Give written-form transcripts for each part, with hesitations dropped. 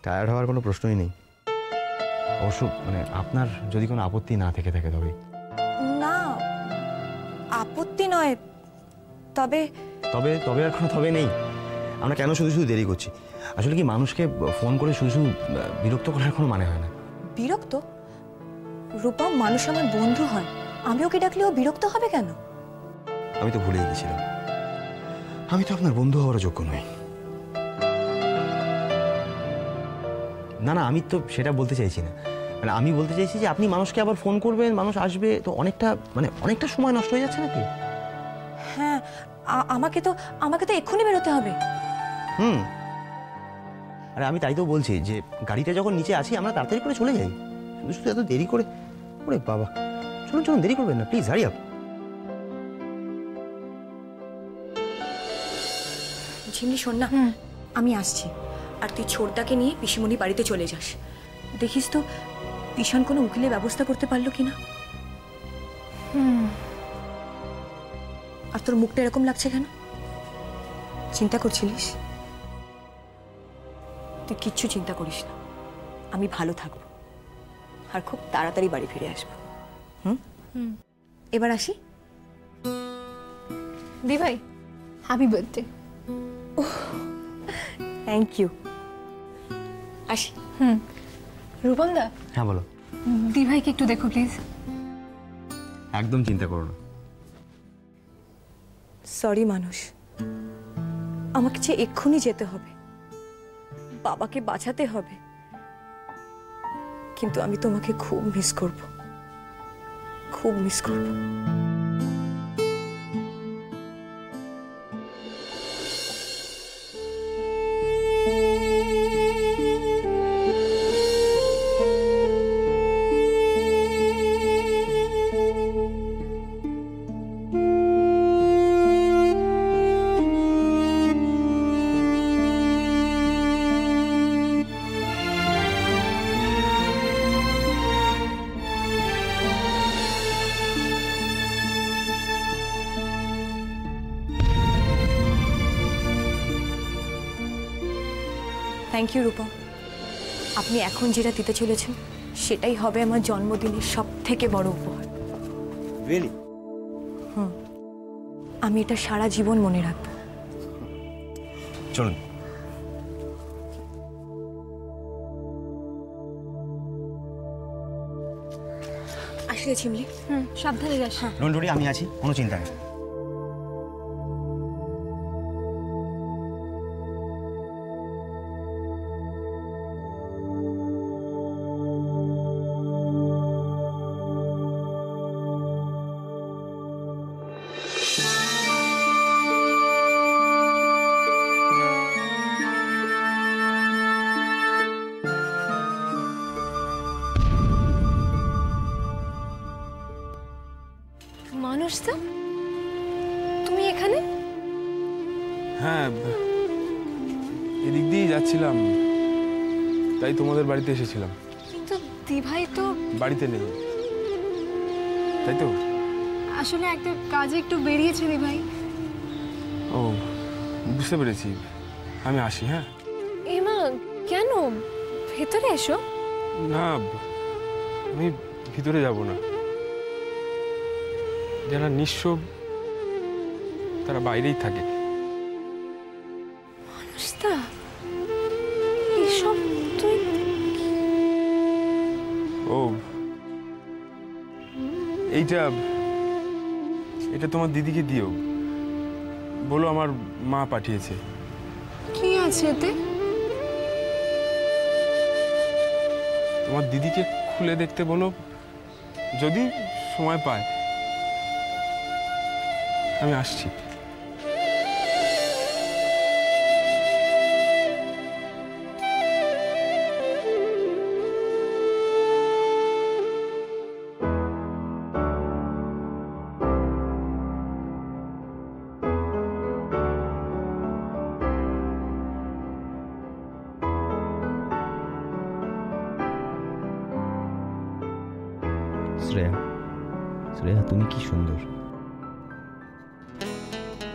Tired হওয়ার কোনো প্রশ্নই নেই। অবশ্য মানে আপনার যদি কোনো আপত্তি না থেকে থাকে তবে। না, আপত্তি নয়, তবে তবে তবে আর কোনো তবে নেই। আমরা কেন শুধু শুধু দেরি করছি? আসলে কি মানুষকে ফোন করে শুধু শুধু বিরক্ত করার কোনো মানে হয় না। বিরক্ত? রূপম মানুষ আমার বন্ধু হয়, আমি ওকে ডাকলে ও বিরক্ত হবে কেন? আমি তো ভুলেই গেছিলাম, আমি তো আপনার বন্ধু হওয়ার যোগ্য নই। না না, আমি তো সেটা বলতে চাইছি না। মানে আমি বলতে চাইছি যে আপনি মানুষকে আবার ফোন করবেন, মানুষ আসবে, তো অনেকটা সময় নষ্ট হয়ে যাচ্ছে নাকি? হ্যাঁ, আমাকে তো এক্ষুনি বেরোতে হবে। আরে আমি তাই তো বলছি যে গাড়িটা যখন নিচে আছি আমরা তাড়াতাড়ি করে চলে যাই। শুধু শুধু এত দেরি করে, ওরে বাবা, চলুন চলুন, দেরি করবেন না প্লিজ, হারি আপ। ঝিমলি শোন না, আমি আসছি, আর তুই ছোটদাকে নিয়ে পিসিমণি বাড়িতে চলে যাস। দেখিস তো পিছন কোনো উকিলের ব্যবস্থা করতে পারলো কিনা। আর তোর মুখটা এরকম লাগছে কেন? চিন্তা করছিলিস? তুই কিচ্ছু চিন্তা করিস না, আমি ভালো থাকবো আর খুব তাড়াতাড়ি বাড়ি ফিরে আসবো। এবার আসি। দি ভাই, হ্যাপি বার্থডে। Thank you. আসি। রূপম দা। হ্যাঁ বলো। দি ভাইকে একটু দেখো প্লিজ। একদম চিন্তা করো না। সরি মানুষ, আমাকে যে এক্ষুনি যেতে হবে, বাবাকে বাঁচাতে হবে, কিন্তু আমি তোমাকে খুব মিস করব, খুব মিস করব। থ্যাংক ইউ রূপম, আপনি এখন যেটা দিতে চলেছেন সেটাই হবে আমার জন্মদিনের সবথেকে বড় উপহার। রিয়েলি? আমি এটা সারা জীবন মনে রাখবো। চলুন। আসলে ঝিমলি, সাবধানে যাস। ডোন্ট ওয়ারি, আমি আছি, কোনো চিন্তা নেই। মানুষদা, তুমি এখানে? হ্যাঁ, এদিক দিয়েই যাচ্ছিলাম, তাই তোমাদের বাড়িতে এসেছিলাম। কিন্তু দি ভাই তো বাড়িতে নেই, তাই তো? আসলে একটা কাজে একটু বেরিয়েছে দি ভাই। ও, বুঝতে পেরেছি, আমি আসি। হ্যাঁ। এমা, কেন? ভেতরে এসো। না, আমি ভিতরে যাব না। যারা নিঃস্ব তারা বাইরেই থাকে। মানুষদা, এসব তুই? ও, এটা তোমার দিদিকে দিও, বলো আমার মা পাঠিয়েছে। কি আছে এতে? তোমার দিদিকে খুলে দেখতে বলো, যদি সময় পায়। আমি আসছি। শ্রেয়া, শ্রেয়া তুমি কি সুন্দর।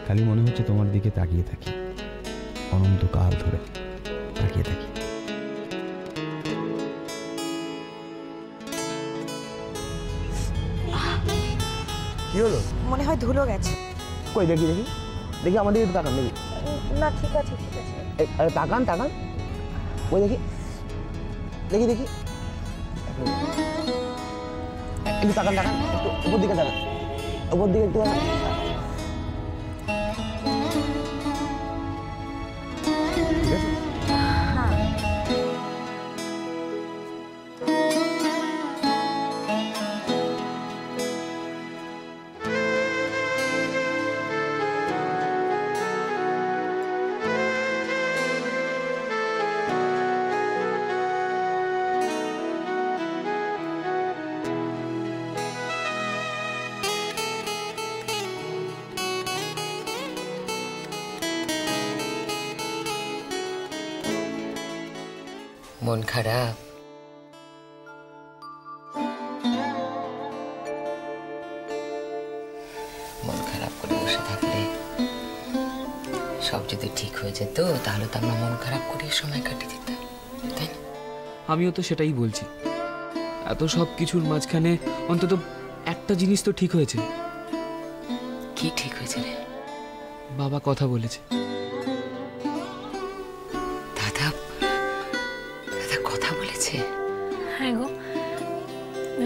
খালি মনে হচ্ছে তোমার দিকে তাকিয়ে থাকি, অনন্তকাল ধরে তাকিয়ে থাকি। কি হলো? মনে হয় ধুলো গেছে। কই দেখি দেখি দেখি আমাদের একটু তাকান দেখি। না ঠিক আছে ঠিক আছে। আরে তাকান তাকান, ওই দেখি দেখি দেখি একটু তাকান তাকান, একটু উপর দিকে তাকান, উপর দিকে একটু তাকান। ঠিক আছে। মন খারাপ? মন খারাপ করে বসে থাকলে সব যদি ঠিক হয়ে যেত তাহলে তো আমরা মন খারাপ করে সময় কাটিয়ে দিতাম, তাই না? আমিও তো সেটাই বলছি। এত সব কিছুর মাঝখানে অন্তত একটা জিনিস তো ঠিক হয়েছে। কি ঠিক হয়েছে রে? বাবা কথা বলেছে। দাদা দাদা কথা বলেছে? হ্যাঁ গো,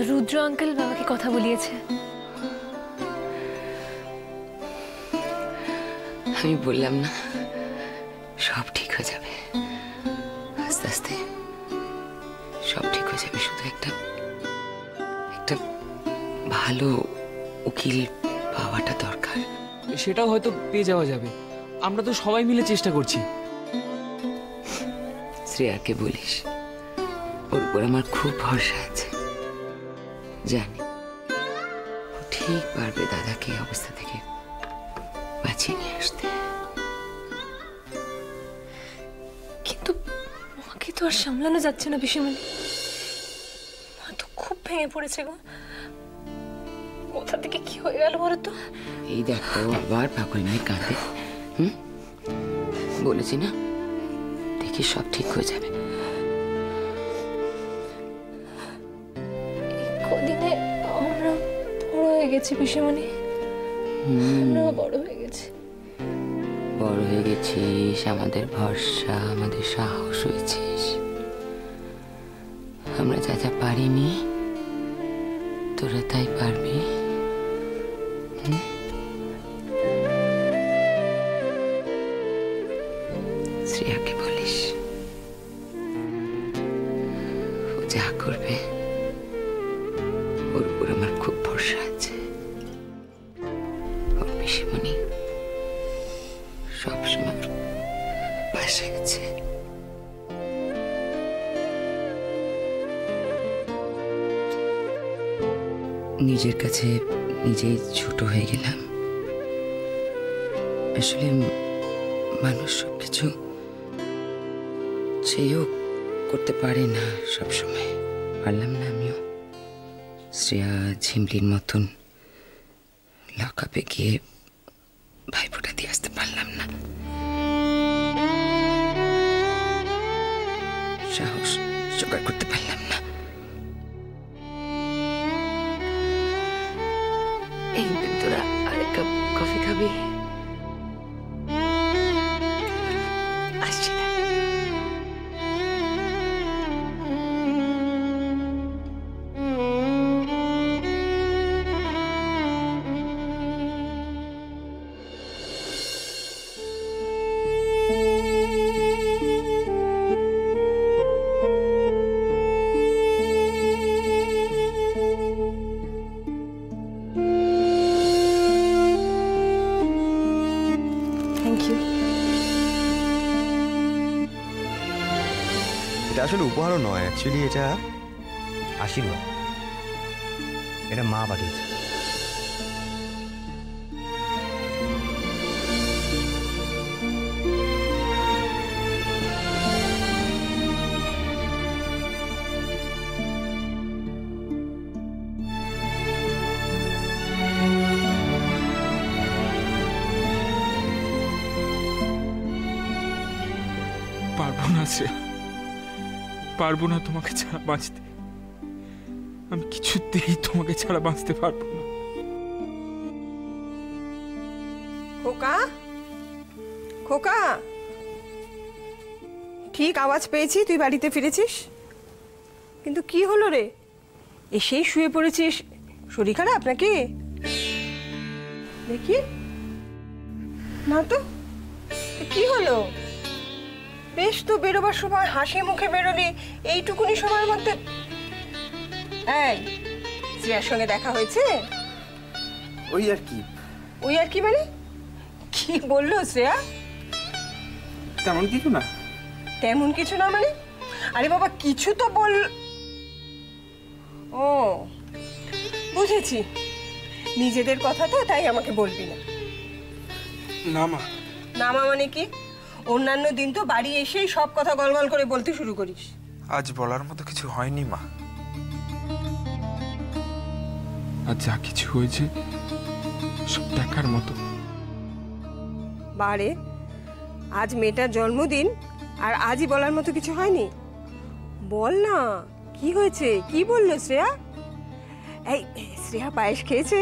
রুদ্র আঙ্কেল বাবাকে কথা বলিয়েছে। আমি বললাম না সব ঠিক হয়ে যাবে, আস্তে আস্তে সব ঠিক হয়ে যাবে। শুধু একটা একটা ভালো উকিল পাওয়াটা দরকার। সেটাও হয়তো পেয়ে যাওয়া যাবে, আমরা তো সবাই মিলে চেষ্টা করছি। শ্রেয়াকে বলিস, ওর উপর আমার খুব ভরসা আছে। জানি ও ঠিক পারবে দাদাকে এই অবস্থা থেকে বাঁচিয়ে নিয়ে আসতে। কিন্তু মাকে তো আর সামলানো যাচ্ছে না পিসিমণি, মা তো খুব ভেঙে পড়েছে গো। কোথা থেকে কি হয়ে গেল বলো তো? এই দেখো আবার পাগল মেয়ে কাঁদে। বলেছি না, দেখি সব ঠিক হয়ে যাবে। কদিনে আমরা বড় হয়ে গেছি পিসিমণি, আমরা বড় হয়ে গেছি। বড় হয়ে গেছিস, আমাদের ভরসা, আমাদের সাহস হয়েছিস। আমরা যা যা পারিনি তোরা তাই পারবি। শ্রেয়াকে বলিস, ও যা করবে ওর উপর আমার খুব ভরসা আছে। ওর পিসিমণি সবসময় পাশে আছে। নিজের কাছে নিজেই ছোট হয়ে গেলাম। আসলে মানুষ সবকিছু চেয়েও করতে পারে না সব সময়। পারলাম না আমিও। শ্রেয়া ঝিমলির মতন লকআপে গিয়ে ভাইফোঁটা দিয়ে আসতে পারলাম না। সাহস জোগাড় করতে পারলাম না। এই তোরা আরেক কাপ কফি খাবি? আসছি না। Thank you. এটা আসলে উপহারও নয়, অ্যাকচুয়ালি এটা আশীর্বাদ। এটা মা পাঠিয়েছে। পারবো না শ্রেয়া, পারবো না তোমাকে ছাড়া বাঁচতে। আমি কিছুতেই তোমাকে ছাড়া বাঁচতে পারবো না। খোকা, খোকা, ঠিক আওয়াজ পেয়েছি তুই বাড়িতে ফিরেছিস, কিন্তু কি হলো রে? এসেই শুয়ে পড়েছিস, শরীর খারাপ নাকি? দেখি না তো, কি হলো? বেশ তো বেরোবার সময় হাসি মুখে বেরোলি, এইটুকুনি সময়ের মধ্যে। এই, শ্রেয়ার সঙ্গে দেখা হয়েছে? ওই আর কি। ওই আর কি মানে? কি বললো শ্রেয়া? তেমন কিছু না। তেমন কিছু না মানে? আরে বাবা, কিছু তো বল। ও বুঝেছি, নিজেদের কথা তো, তাই আমাকে বলবি না। না মা। না মা মানে কি? অন্যান্য দিন তো বাড়ি এসেই সব কথা গলগল করে বলতে শুরু করিস। আজ বলার মতো কিছু হয়নি মা। আজ যা কিছু হয়েছে সব দেখার মতো। বারে, আজ মেয়েটার জন্মদিন আর আজই বলার মতো কিছু হয়নি? বল না, কি হয়েছে? কি বললো শ্রেয়া? এই শ্রেয়া পায়েস খেয়েছে?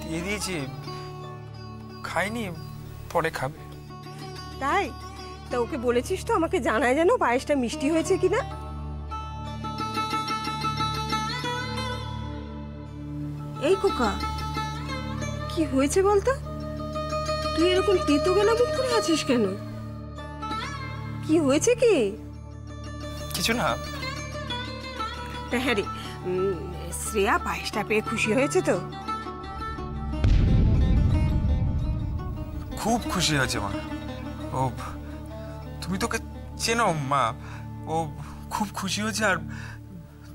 দিয়ে দিয়েছি, খাইনি, পরে খাবে। তাই? তা ওকে বলেছিস তো আমাকে জানায় যেন পায়েসটা মিষ্টি হয়েছে কিনা? এই খোকা, কি হয়েছে বলতো? তুই এরকম তেতো গেলা মুখ করে আছিস কেন? কি হয়েছে কি? কিছু না। হ্যাঁ রে, শ্রেয়া পায়েসটা পেয়ে খুশি হয়েছে তো? খুব খুশি হয়েছে মা। ও, তুমি তোকে চেনো মা, ও খুব খুশি হয়েছে আর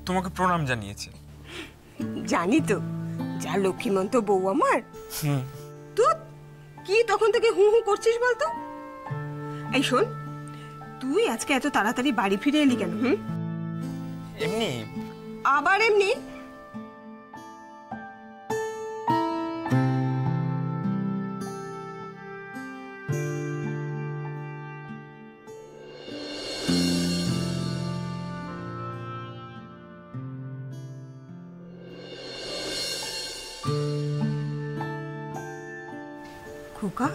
তোমাকে প্রণাম জানিয়েছে। জানি তো, যা লক্ষ্মীমন্ত বউ আমার। তুই কি তখন থেকে হু হু করছিস বলতো? এই শোন, তুই আজকে এত তাড়াতাড়ি বাড়ি ফিরে এলি কেন? এমনি। আবার এমনি? খোকা,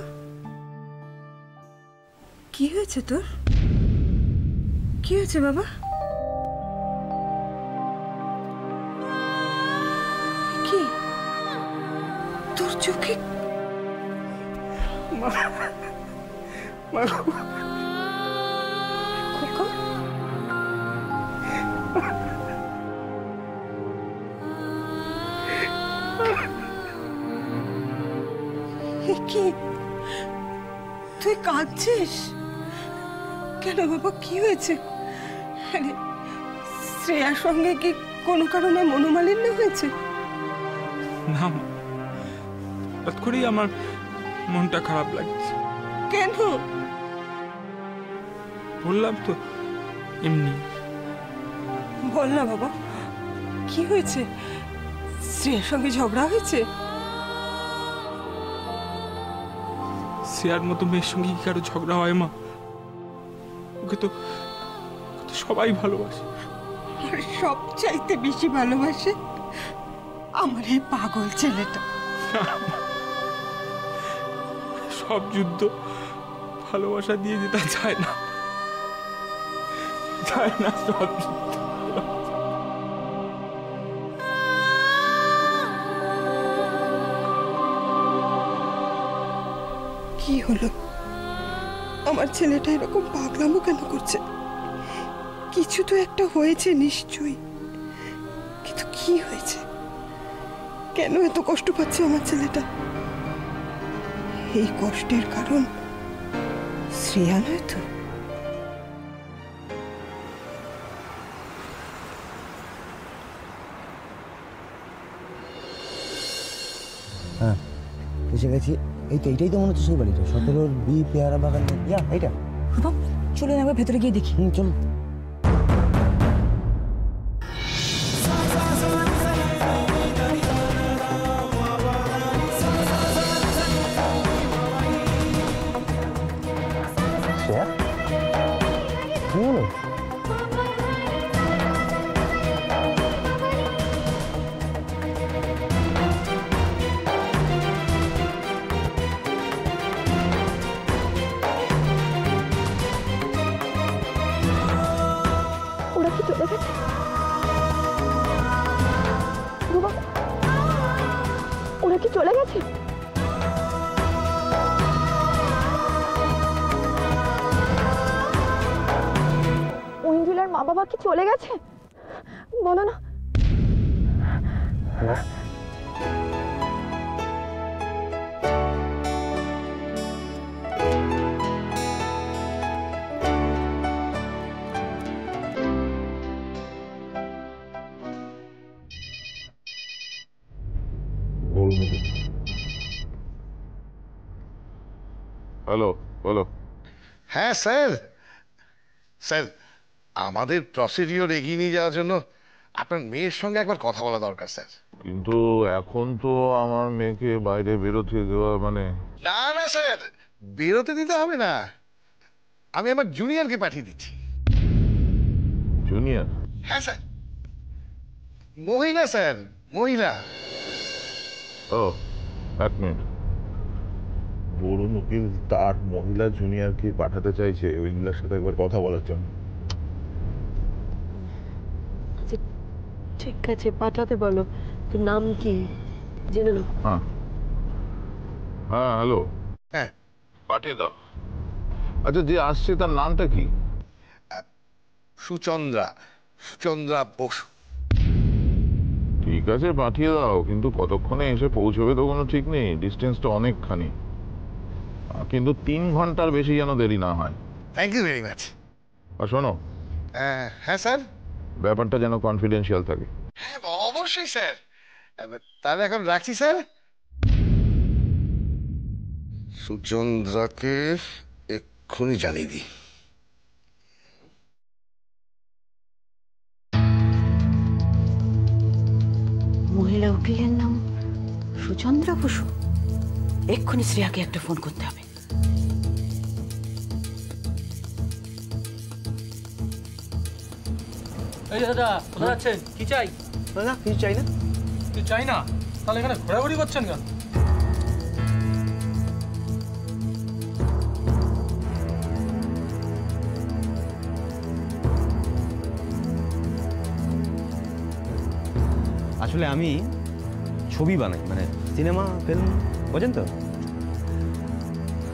কি হয়েছে তোর? কি হয়েছে বাবা? কি তোর চোখে? খোকা, কি তুই কাঁদছিস কেন বাবা? কি হয়েছে? আরে শ্রেয়ার সঙ্গে কি কোনো কারণে মনোমালিন্য হয়েছে? না মা, হঠাৎ করেই আমার মনটা খারাপ লাগছে। কেন? বললাম তো, এমনি। বল না বাবা, কি হয়েছে? শ্রেয়ার সঙ্গে ঝগড়া হয়েছে? শ্রেয়ার মতো মেয়ের সঙ্গে কি কারো ঝগড়া হয় মা? ওকে তো সবাই ভালোবাসে। আর সবচাইতে বেশি ভালোবাসে আমার এই পাগল ছেলেটা। সব যুদ্ধ ভালোবাসা দিয়ে যেতে যায় না, যায় না সব যুদ্ধ। কি হলো? আমার ছেলেটা এরকম পাগলামো কেন করছে? কিছু তো একটা হয়েছে নিশ্চয়ই, কিন্তু কি হয়েছে? কেন এত কষ্ট পাচ্ছে আমার ছেলেটা? এই কষ্টের কারণ শ্রেয়া নয় তো? হ্যাঁ, এসে গেছি। এই তো, এইটাই তো মনে হচ্ছে সেই বাড়িটা, 17 বি পেয়ারা বাগান। ইয়া, এইটা। চলুন একবার ভেতরে গিয়ে দেখি। চলুন। শ্রেয়া, কি হলো? চলে গেছে? ঐন্দ্রিলার মা বাবা কি চলে গেছে? বলো না। হ্যালো, বলো। হ্যাঁ স্যার, স্যার আমাদের প্রসিডিওর এগিয়ে নিয়ে যাওয়ার জন্য আপনার মেয়ের সঙ্গে একবার কথা বলা দরকার স্যার। কিন্তু এখন তো আমার মেয়েকে বাইরে বেরোতে দেওয়া মানে। না না স্যার, বেরোতে দিতে হবে না, আমি আমার জুনিয়রকে পাঠিয়ে দিচ্ছি। জুনিয়র? হ্যাঁ স্যার, মহিলা স্যার, মহিলা। ও, এক মিনিট। বড়ুন উকিল তার মহিলা জুনিয়রকে পাঠাতে চাইছে ওইগুলোর সাথে একবার কথা বলার জন্য। ঠিক আছে, পাঠাতে বলো। তোর নাম কি জেনে নাও। হ্যাঁ হ্যাঁ, হ্যালো। হ্যাঁ, পাঠিয়ে দাও। আচ্ছা, যে আসছে তার নামটা কি? সুচন্দ্রা, সুচন্দ্রা বসু। ঠিক আছে, পাঠিয়ে দাও, কিন্তু কতক্ষণে এসে পৌঁছবে তো কোনো ঠিক নেই, ডিস্টেন্সটা অনেকখানি, কিন্তু 3 ঘন্টার বেশি যেন দেরি না হয়। Thank you very much. আর শোনো। হ্যাঁ স্যার। ব্যাপারটা যেন কনফিডেন্সিয়াল থাকে। হ্যাঁ অবশ্যই স্যার, তাহলে এখন রাখছি স্যার। সুচন্দ্রাকে এক্ষুনি জানিয়ে দিই। মহিলা উকিলের নাম সুচন্দ্রা বসু। এক্ষুনি শ্রেয়াকে একটা ফোন করতে হবে। এই দাদা, কোথায় যাচ্ছেন? কি চাই? না, কিছু চাই না। তুই চাই না? তাহলে এখানে ঘোরাঘুরি করছেন কেন? আসলে আমি ছবি বানাই, মানে সিনেমা ফিল্ম, বোঝেন তো?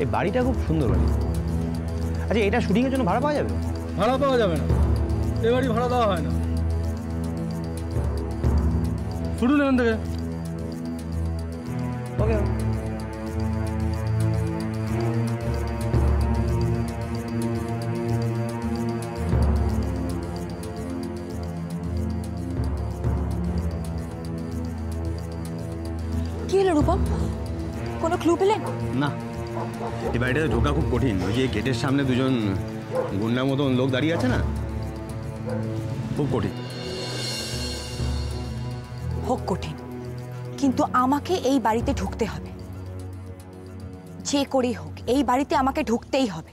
এই বাড়িটা খুব সুন্দর বাড়ি। আচ্ছা, এটা শুটিংয়ের জন্য ভাড়া পাওয়া যাবে? ভাড়া পাওয়া যাবে না, এ বাড়ি ভাড়া দেওয়া হয় না। শুনুন এখান থেকে। ওকে। কি হলো রূপম, কোনো ক্লু পেলেন? না, এই বাড়িটাতে ঢোকা খুব কঠিন। ওই যে গেটের সামনে দুজন গুন্ডার মতন লোক দাঁড়িয়ে আছে না, খুব কঠিন। হোক কঠিন, কিন্তু আমাকে এই বাড়িতে ঢুকতে হবে। যে করেই হোক এই বাড়িতে আমাকে ঢুকতেই হবে।